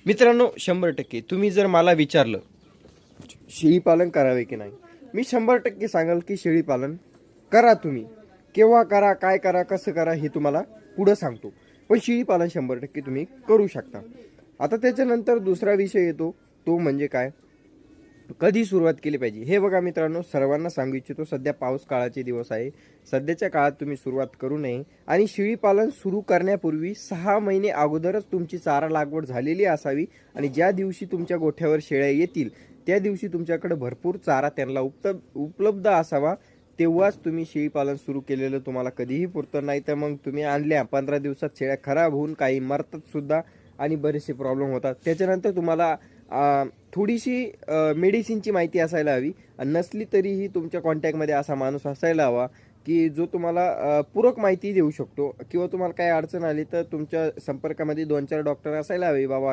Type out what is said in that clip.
मित्रांनो 100% तुम्ही जर मला विचारलं शेळी पालन करावे की नाही, मी 100% सांगाल की शेळी पालन करा. तुम्ही केव्हा करा, काय करा, कसं करा हे तुम्हाला पुढं सांगतो. पण शेळी पालन 100% तुम्ही करू शकता. आता त्याच्यानंतर दुसरा विषय येतो, तो म्हणजे काय, कधी सुरुवात केली पाहिजे. हे बघा मित्रांनो, सर्वांना सांगू इच्छितो, सध्या पाऊस काळाचे दिवस आहे. सध्याच्या काळात तुम्ही सुरुवात करू नये आणि शेळी पालन सुरू करण्यापूर्वी 6 महिने अगोदरच तुमची चारा लागवड झालेली असावी. आणि ज्या दिवशी तुमच्या गोठ्यावर शेळ्या येतील त्या दिवशी तुमच्याकडे भरपूर चारा त्यांना उपलब्ध असावा. तेव्हाच तुम्ही शेळी पालन सुरू केलेलं तुम्हाला कधीही पुरतं. नाही तर मग तुम्ही आणल्या 15 दिवसात शेळ्या खराब होऊन काही मरतात सुद्धा आणि बरेचसे प्रॉब्लेम होतात. त्याच्यानंतर तुम्हाला थोडीशी मेडिसिनची माहिती असायला हवी. नसली तरीही तुमच्या कॉन्टॅक्टमध्ये असा माणूस असायला हवा की जो तुम्हाला पूरक माहिती देऊ शकतो. किंवा तुम्हाला काही अडचण आली तर तुमच्या संपर्कामध्ये 2-4 डॉक्टर असायला हवे बाबा.